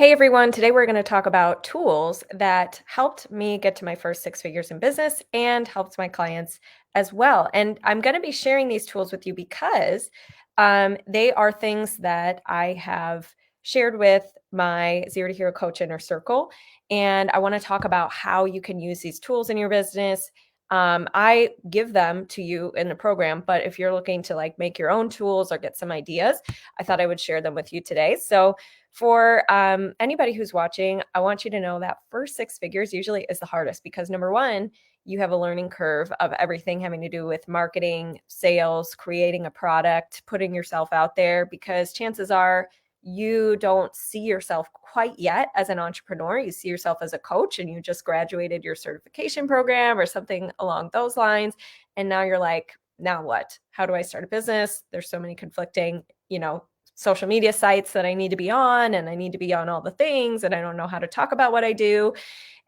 Hey everyone, today we're going to talk about tools that helped me get to my first six figures in business and helped my clients as well. And I'm going to be sharing these tools with you because they are things that I have shared with my Zero to Hero coach inner circle. And I want to talk about how you can use these tools in your business. I give them to you in the program, but if you're looking to like make your own tools or get some ideas, I thought I would share them with you today. So for anybody who's watching, I want you to know that first six figures usually is the hardest because number one, you have a learning curve of everything having to do with marketing, sales, creating a product, putting yourself out there, because chances are you don't see yourself quite yet as an entrepreneur. You see yourself as a coach and you just graduated your certification program or something along those lines. And now you're like, now what? How do I start a business? There's so many conflicting, social media sites that I need to be on, and I need to be on all the things, and I don't know how to talk about what I do.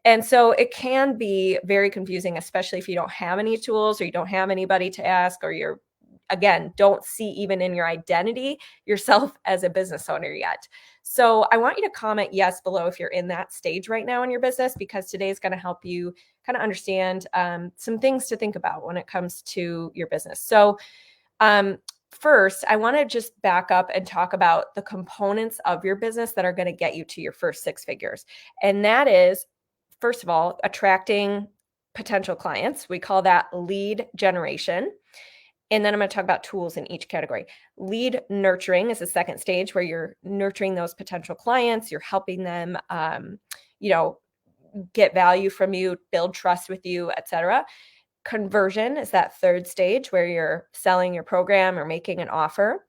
And so it can be very confusing, especially if you don't have any tools or you don't have anybody to ask, or you're, again, don't see even in your identity yourself as a business owner yet. So I want you to comment yes below if you're in that stage right now in your business, because today is going to help you kind of understand some things to think about when it comes to your business. So first, I want to just back up and talk about the components of your business that are going to get you to your first six figures. And that is, first of all, attracting potential clients. We call that lead generation. And then I'm going to talk about tools in each category. Lead nurturing is the second stage, where you're nurturing those potential clients. You're helping them, get value from you, build trust with you, etc. Conversion is that third stage where you're selling your program or making an offer.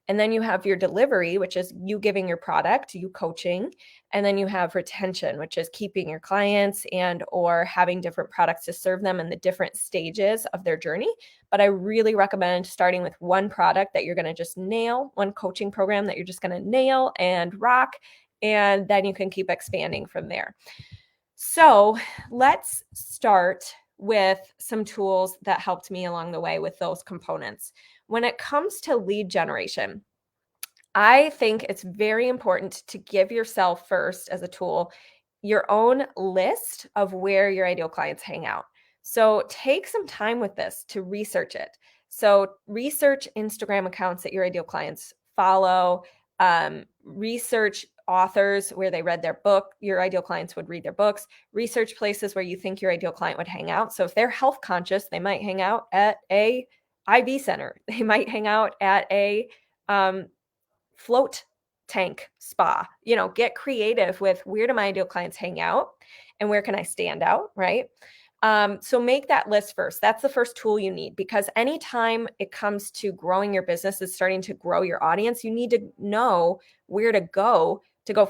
And then you have your delivery, which is you giving your product, you coaching. And then you have retention, which is keeping your clients and or having different products to serve them in the different stages of their journey. But I really recommend starting with one product that you're going to just nail, one coaching program that you're just going to nail and rock. And then you can keep expanding from there. So let's start with some tools that helped me along the way with those components. When it comes to lead generation, I think it's very important to give yourself first as a tool your own list of where your ideal clients hang out. So take some time with this to research it. So research Instagram accounts that your ideal clients follow, research authors where they read their book, your ideal clients would read their books, research places where you think your ideal client would hang out. So if they're health conscious, they might hang out at a IV center. They might hang out at a float tank spa. Get creative with where do my ideal clients hang out and where can I stand out, right? So make that list first. That's the first tool you need, because anytime it comes to growing your business, is starting to grow your audience, you need to know where to go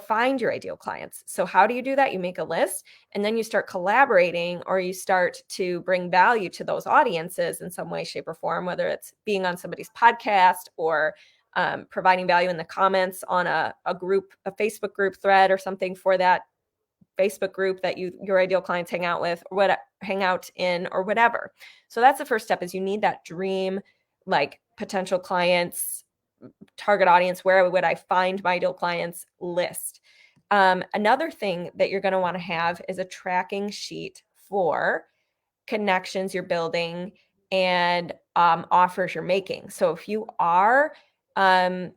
find your ideal clients. So how do you do that? You make a list and then you start collaborating, or you start to bring value to those audiences in some way, shape, or form, whether it's being on somebody's podcast or providing value in the comments on a group, a Facebook group thread or something for that Facebook group that your ideal clients hang out with, or what hang out in, or whatever. So that's the first step, is you need that dream, like potential clients, target audience, where would I find my ideal clients list. Another thing that you're going to want to have is a tracking sheet for connections you're building and offers you're making. So if you are, making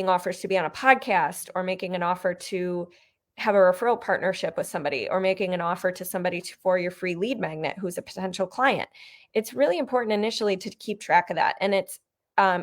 offers to be on a podcast, or making an offer to have a referral partnership with somebody, or making an offer to somebody for your free lead magnet who's a potential client, it's really important initially to keep track of that. And it's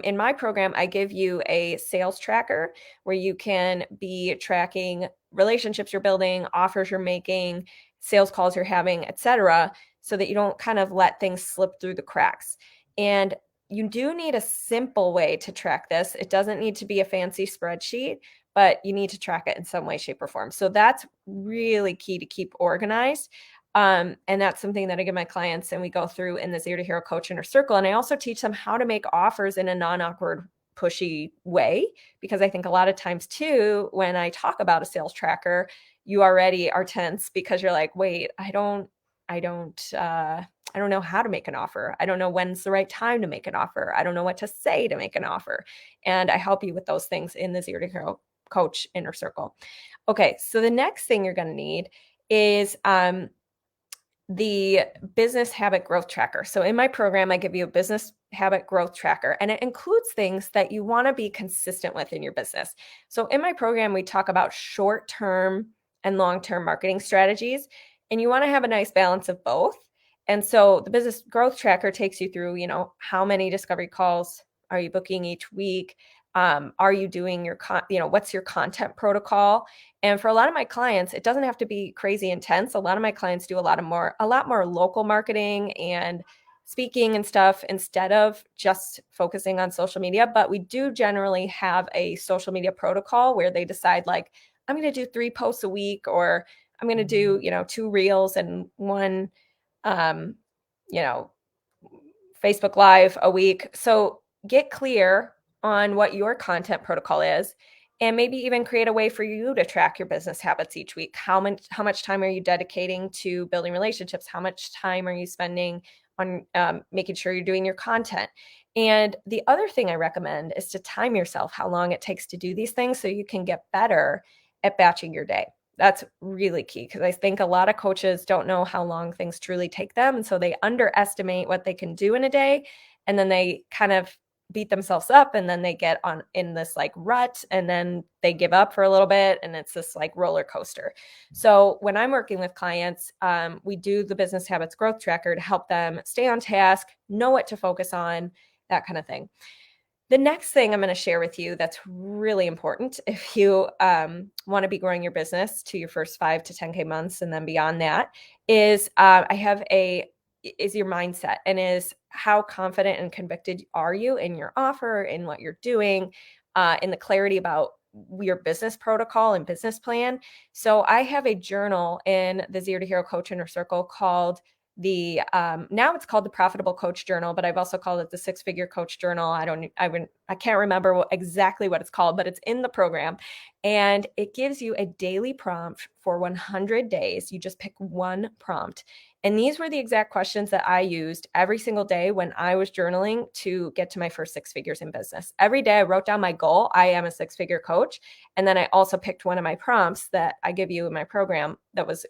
in my program, I give you a sales tracker where you can be tracking relationships you're building, offers you're making, sales calls you're having, etc., so that you don't kind of let things slip through the cracks. And you do need a simple way to track this. It doesn't need to be a fancy spreadsheet, but you need to track it in some way, shape, or form. So that's really key to keep organized. And that's something that I give my clients, and we go through in the Zero to Hero Coach Inner Circle. And I also teach them how to make offers in a non-awkward, pushy way, because I think a lot of times too, when I talk about a sales tracker, you already are tense because you're like, wait, I don't know how to make an offer. I don't know when's the right time to make an offer. I don't know what to say to make an offer. And I help you with those things in the Zero to Hero coach inner circle. Okay, so the next thing you're going to need is the business habit growth tracker. So in my program, I give you a business habit growth tracker, and it includes things that you want to be consistent with in your business. So in my program, we talk about short-term and long-term marketing strategies, and you want to have a nice balance of both. And so the business growth tracker takes you through, how many discovery calls are you booking each week? Are you doing your, what's your content protocol? And for a lot of my clients, it doesn't have to be crazy intense. A lot of my clients do a lot more local marketing and speaking and stuff instead of just focusing on social media. But we do generally have a social media protocol where they decide, like, I'm going to do 3 posts a week, or I'm going to do, 2 reels and 1, um, you know, Facebook Live a week. So get clear on what your content protocol is, and maybe even create a way for you to track your business habits each week. How much time are you dedicating to building relationships? How much time are you spending on making sure you're doing your content? And the other thing I recommend is to time yourself how long it takes to do these things so you can get better at batching your day. That's really key, because I think a lot of coaches don't know how long things truly take them. And so they underestimate what they can do in a day. And then they kind of beat themselves up, and then they get on in this like rut, and then they give up for a little bit, and it's this like roller coaster. So when I'm working with clients, we do the business habits growth tracker to help them stay on task, know what to focus on, that kind of thing. The next thing I'm going to share with you that's really important if you want to be growing your business to your first 5 to 10K months and then beyond that is is your mindset, and is how confident and convicted are you in your offer, in what you're doing, in the clarity about your business protocol and business plan. So I have a journal in the Zero to Hero Coach Inner Circle called now it's called the Profitable Coach Journal, but I've also called it the 6-Figure Coach Journal. I can't remember exactly what it's called, but it's in the program, and it gives you a daily prompt for 100 days. You just pick one prompt, and these were the exact questions that I used every single day when I was journaling to get to my first 6 figures in business. Every day I wrote down my goal. I am a 6-figure coach, and then I also picked one of my prompts that I give you in my program that was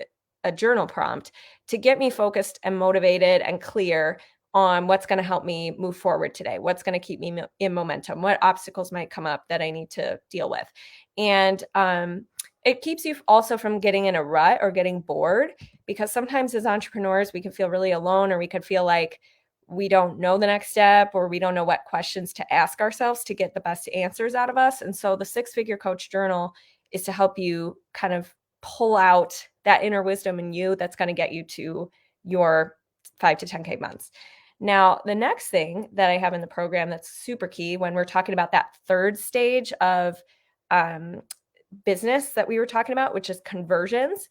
a journal prompt to get me focused and motivated and clear on what's going to help me move forward today, what's going to keep me in momentum, what obstacles might come up that I need to deal with. And it keeps you also from getting in a rut or getting bored, because sometimes as entrepreneurs, we can feel really alone, or we could feel like we don't know the next step, or we don't know what questions to ask ourselves to get the best answers out of us. And so the 6-Figure Coach Journal is to help you kind of pull out that inner wisdom in you that's going to get you to your 5 to 10K months. Now, the next thing that I have in the program that's super key when we're talking about that third stage of business that we were talking about, which is conversions,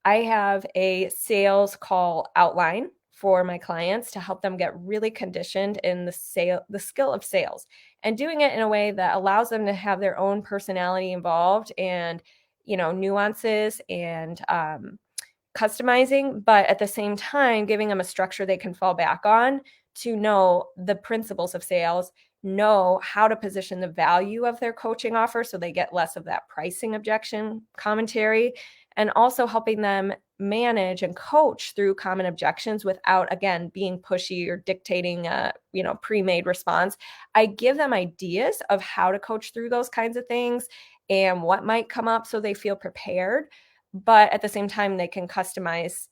I have a sales call outline for my clients to help them get really conditioned in the skill of sales, and doing it in a way that allows them to have their own personality involved, and nuances and customizing, but at the same time, giving them a structure they can fall back on to know the principles of sales, know how to position the value of their coaching offer so they get less of that pricing objection commentary, and also helping them manage and coach through common objections without, again, being pushy or dictating a pre-made response. I give them ideas of how to coach through those kinds of things and what might come up so they feel prepared, but at the same time they can customize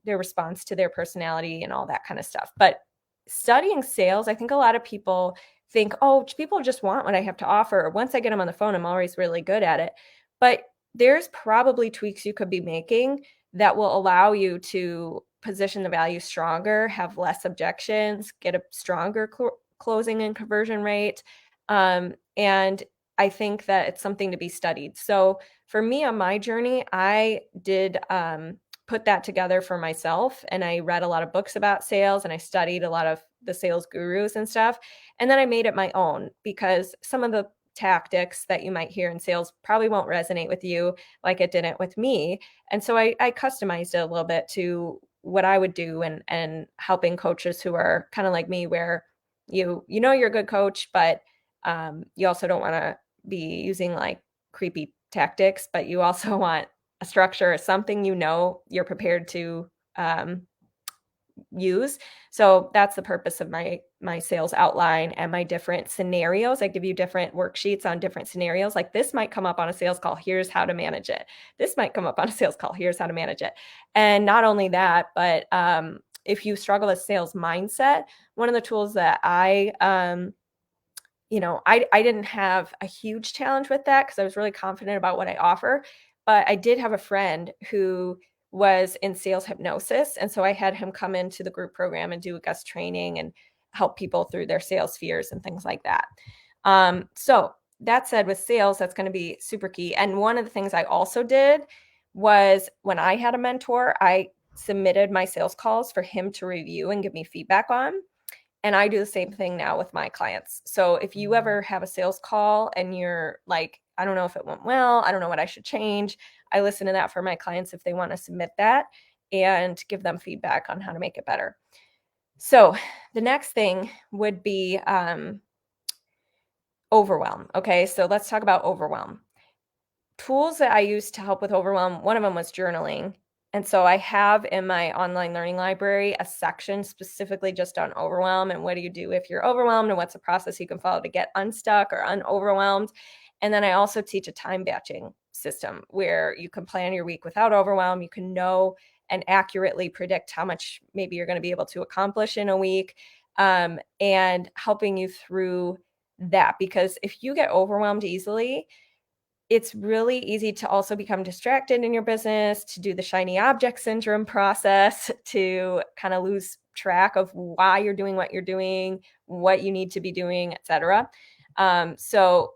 their response to their personality and all that kind of stuff. But studying sales, I think a lot of people think, oh, people just want what I have to offer. Once I get them on the phone, I'm always really good at it. But there's probably tweaks you could be making that will allow you to position the value stronger, have less objections, get a stronger closing and conversion rate. And I think that it's something to be studied. So for me on my journey, I did put that together for myself, and I read a lot of books about sales, and I studied a lot of the sales gurus and stuff. And then I made it my own, because some of the tactics that you might hear in sales probably won't resonate with you like it didn't with me. And so I customized it a little bit to what I would do, and helping coaches who are kind of like me, where you're a good coach, but you also don't want to be using like creepy tactics, but you also want a structure, something you're prepared to use. So that's the purpose of my sales outline and my different scenarios. I give you different worksheets on different scenarios. Like this might come up on a sales call. Here's how to manage it. This might come up on a sales call. Here's how to manage it. And not only that, but if you struggle with sales mindset, one of the tools that I didn't have a huge challenge with that because I was really confident about what I offer. But I did have a friend who was in sales hypnosis. And so I had him come into the group program and do a guest training and help people through their sales fears and things like that. So that said, with sales, that's going to be super key. And one of the things I also did was when I had a mentor, I submitted my sales calls for him to review and give me feedback on. And I do the same thing now with my clients. So if you ever have a sales call and you're like, I don't know if it went well, I don't know what I should change, I listen to that for my clients if they want to submit that and give them feedback on how to make it better. So the next thing would be overwhelm. Okay, so let's talk about overwhelm. Tools that I used to help with overwhelm, one of them was journaling. And so I have in my online learning library a section specifically just on overwhelm and what do you do if you're overwhelmed and what's the process you can follow to get unstuck or unoverwhelmed. And then I also teach a time batching system where you can plan your week without overwhelm. You can know and accurately predict how much maybe you're going to be able to accomplish in a week, and helping you through that. Because if you get overwhelmed easily, it's really easy to also become distracted in your business, to do the shiny object syndrome process, to kind of lose track of why you're doing what you're doing, what you need to be doing, etc. So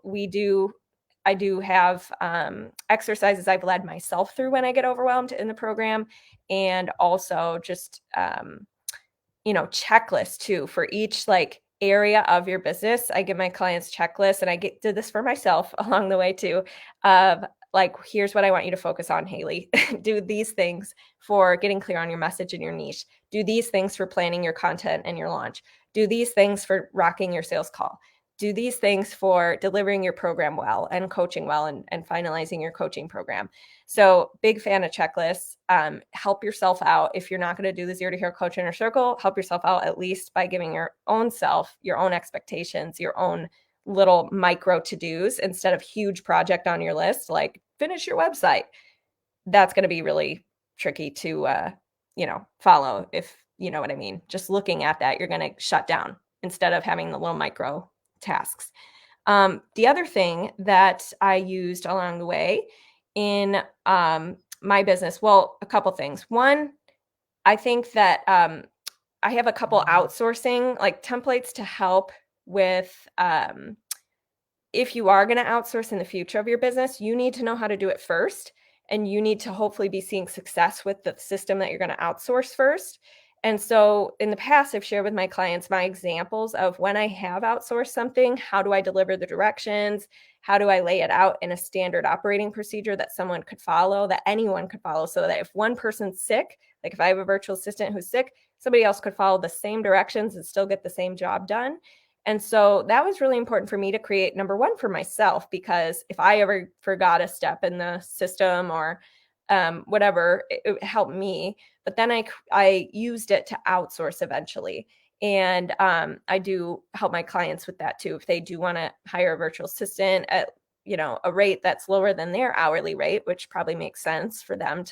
I do have exercises I've led myself through when I get overwhelmed in the program, and also just checklists too for each area of your business. I give my clients checklists, and did this for myself along the way too, of here's what I want you to focus on, Haley. Do these things for getting clear on your message and your niche. Do these things for planning your content and your launch. Do these things for rocking your sales call. Do these things for delivering your program well and coaching well and finalizing your coaching program. So big fan of checklists. Help yourself out. If you're not going to do the 0 to Hero Coach Inner Circle, help yourself out at least by giving your own self, your own expectations, your own little micro to-dos instead of huge project on your list, like finish your website. That's going to be really tricky to, follow, if you know what I mean. Just looking at that, you're going to shut down instead of having the little micro tasks. The other thing that I used along the way in my business, well, a couple things. One, I think that I have a couple outsourcing templates to help with if you are going to outsource in the future of your business, you need to know how to do it first. And you need to hopefully be seeing success with the system that you're going to outsource first. And so in the past, I've shared with my clients my examples of when I have outsourced something, how do I deliver the directions? How do I lay it out in a standard operating procedure that someone could follow, that anyone could follow, so that if one person's sick, like if I have a virtual assistant who's sick, somebody else could follow the same directions and still get the same job done. And so that was really important for me to create, number one, for myself, because if I ever forgot a step in the system or whatever, it helped me. But then I used it to outsource eventually. And I do help my clients with that too. If they do want to hire a virtual assistant at a rate that's lower than their hourly rate, which probably makes sense for them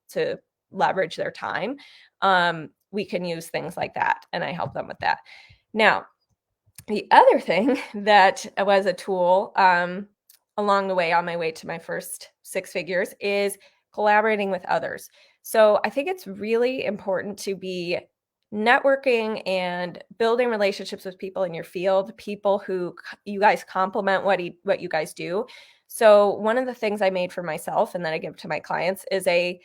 to leverage their time, we can use things like that. And I help them with that. Now, the other thing that was a tool along the way on my way to my first 6 figures is collaborating with others. So I think it's really important to be networking and building relationships with people in your field, people who you guys complement what you guys do. So one of the things I made for myself and that I give to my clients is a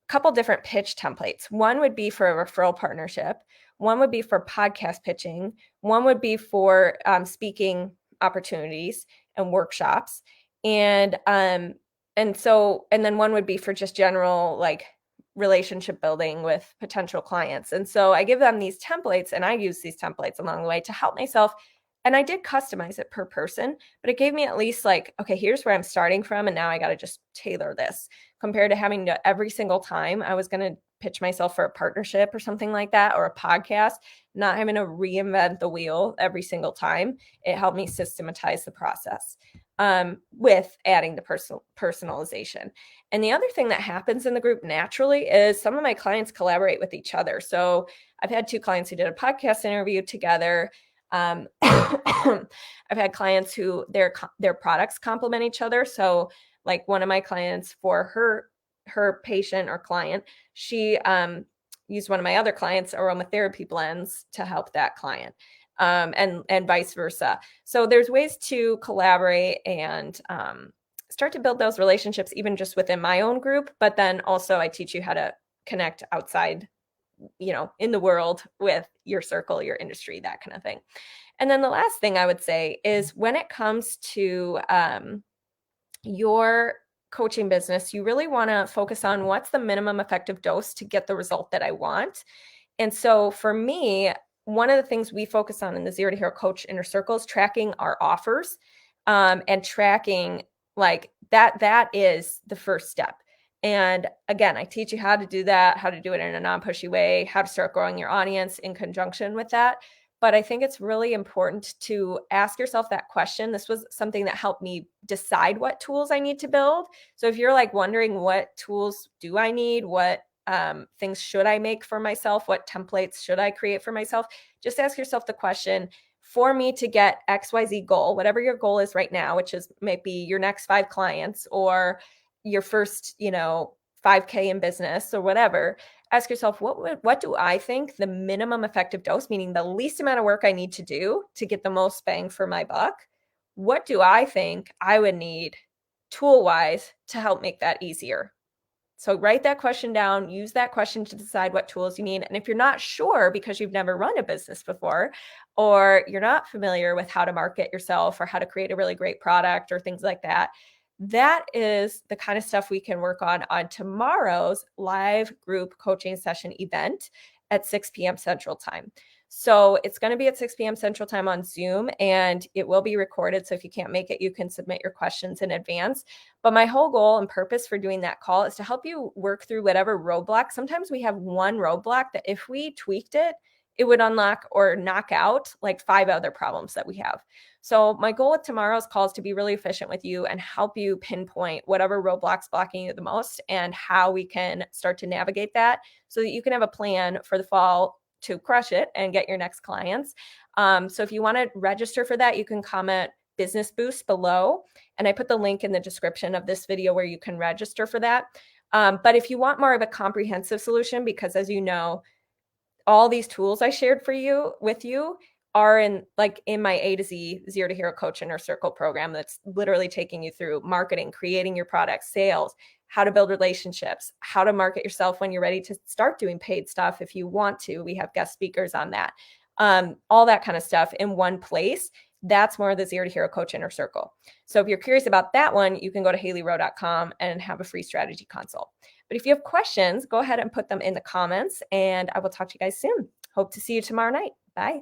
couple different pitch templates. One would be for a referral partnership. One would be for podcast pitching. One would be for speaking opportunities and workshops. And then one would be for just general relationship building with potential clients. And so I give them these templates, and I use these templates along the way to help myself And I did customize it per person, but it gave me at least like, okay, here's where I'm starting from. And now I got to just tailor this compared to having to every single time I was going to pitch myself for a partnership or something like that, or a podcast, not having to reinvent the wheel every single time. It helped me systematize the process with adding the personalization. And the other thing that happens in the group naturally is some of my clients collaborate with each other. So I've had 2 clients who did a podcast interview together. I've had clients who their products complement each other. So like one of my clients, for her patient or client, she used one of my other clients' aromatherapy blends to help that client, and vice versa. So there's ways to collaborate and start to build those relationships even just within my own group. But then also I teach you how to connect outside, in the world with your circle, your industry, that kind of thing. And then the last thing I would say is when it comes to your coaching business, you really want to focus on what's the minimum effective dose to get the result that I want. And so for me, one of the things we focus on in the Zero to Hero Coach Inner Circle is tracking our offers, and tracking like that is the first step. And again, I teach you how to do that, how to do it in a non-pushy way, how to start growing your audience in conjunction with that. But I think it's really important to ask yourself that question. This was something that helped me decide what tools I need to build. So if you're like wondering what tools do I need, what things should I make for myself, what templates should I create for myself, just ask yourself the question, for me to get XYZ goal, whatever your goal is right now, which is maybe your next 5 clients or your first, 5K in business or whatever, ask yourself, what do I think the minimum effective dose, meaning the least amount of work I need to do to get the most bang for my buck? What do I think I would need tool-wise to help make that easier? So write that question down, use that question to decide what tools you need. And if you're not sure because you've never run a business before, or you're not familiar with how to market yourself or how to create a really great product or things like that, that is the kind of stuff we can work on tomorrow's live group coaching session event at 6 p.m. Central Time. So it's going to be at 6 p.m. Central Time on Zoom, and it will be recorded. So if you can't make it, you can submit your questions in advance. But my whole goal and purpose for doing that call is to help you work through whatever roadblock. Sometimes we have one roadblock that if we tweaked it, it would unlock or knock out like 5 other problems that we have. So my goal with tomorrow's call is to be really efficient with you and help you pinpoint whatever roadblocks blocking you the most and how we can start to navigate that so that you can have a plan for the fall to crush it and get your next clients. So if you want to register for that, you can comment Business Boost below. And I put the link in the description of this video where you can register for that. But if you want more of a comprehensive solution, because as you know, all these tools I shared with you are in my A to Z Zero to Hero Coach Inner Circle program that's literally taking you through marketing, creating your product, sales, how to build relationships, how to market yourself when you're ready to start doing paid stuff if you want to. We have guest speakers on that. All that kind of stuff in one place. That's more of the Zero to Hero Coach Inner Circle. So if you're curious about that one, you can go to haleyrowe.com and have a free strategy consult. But if you have questions, go ahead and put them in the comments, and I will talk to you guys soon. Hope to see you tomorrow night. Bye.